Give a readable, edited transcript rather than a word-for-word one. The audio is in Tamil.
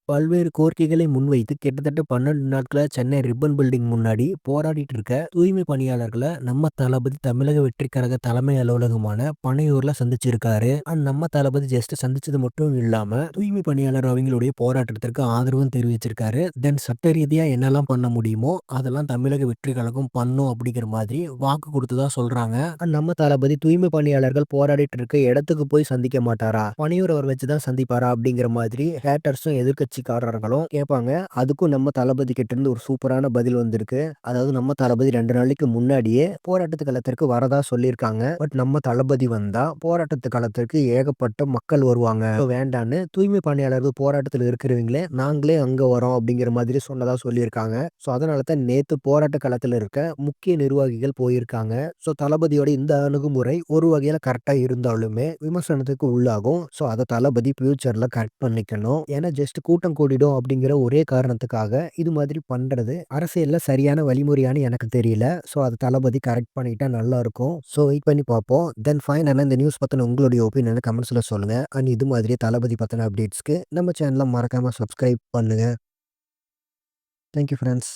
பல்வேறு கோரிக்கைகளை முன்வைத்து கிட்டத்தட்ட 12 நாட்களா சென்னை ரிப்பன் பில்டிங் முன்னாடி போராடிட்டு இருக்க தூய்மை பணியாளர்களை நம்ம தளபதி தமிழக வெற்றி கழக தலைமை அலுவலகமான பனையூர்ல சந்திச்சிருக்காரு. நம்ம தளபதி ஜஸ்ட் சந்திச்சது மட்டும் இல்லாம தூய்மை பணியாளர் அவங்களுடைய போராட்டத்திற்கு ஆதரவும் தெரிவிச்சிருக்காரு. தென் சட்ட ரீதியா என்னெல்லாம் பண்ண முடியுமோ அதெல்லாம் தமிழக வெற்றி கழகம் பண்ணும் அப்படிங்கிற மாதிரி வாக்கு கொடுத்ததா சொல்றாங்க. நம்ம தளபதி தூய்மை பணியாளர்கள் போராடிட்டு இருக்க இடத்துக்கு போய் சந்திக்க மாட்டாரா, பனையூர் அவர் வச்சுதான் சந்திப்பாரா அப்படிங்கிற மாதிரி ஹேட்டர்ஸும் எதிர்க்கட்சிக்காரர்களும் கேட்பாங்க. அதுக்கும் நம்ம தளபதி கிட்ட இருந்து ஒரு சூப்பரான பதில் வந்திருக்கு. அதாவது நம்ம தளபதி 2 நாளைக்கு முன்னாடியே போராட்டத்து களத்திற்கு வரதா சொல்லியிருக்காங்க. பட் நம்ம தளபதி வந்தா போராட்டத்து களத்திற்கு ஏகப்பட்ட மக்கள் வருவாங்க. வேண்டான்னு தூய்மை பணியாளர்கள் போராட்டத்தில் இருக்கிறவங்களே நாங்களே அங்க வரோம் அப்படிங்கிற மாதிரி சொன்னதா சொல்லியிருக்காங்க. ஸோ அதனால தான் நேத்து போராட்ட களத்தில் இருக்க முக்கிய நிர்வாகிகள் போயிருக்காங்க. ஸோ தளபதியோட இந்த அணுகுமுறை ஒரு வகையில கரெக்டா இருந்தாலுமே விமர்சனத்துக்கு உள்ளாகும். ஸோ அதை தளபதி ஃபியூச்சர்ல கரெக்ட் பண்ணிக்கணும். ஏன்னா ஜஸ்ட் கூட்டம் கூடிடும் அப்படிங்கிற ஒரே காரணத்துக்காக இது மாதிரி பண்றது அரசியல்ல சரியான வழிமுறையான்னு எனக்கு தெரியல. ஸோ அது தளபதி கரெக்ட் பண்ணிட்டா நல்லா இருக்கும். ஸோ வெயிட் பண்ணி பார்ப்போம். தென் ஃபைனலா இந்த நியூஸ் பத்தின உங்களுடைய ஒப்பீனியனை கமெண்ட்ஸ்ல சொல்லுங்க. அண்ட் இது மாதிரி தளபதி பத்தின அப்டேட்ஸ்க்கு நம்ம சேனலை மறக்காம சப்ஸ்கிரைப் பண்ணுங்க. Thank you friends.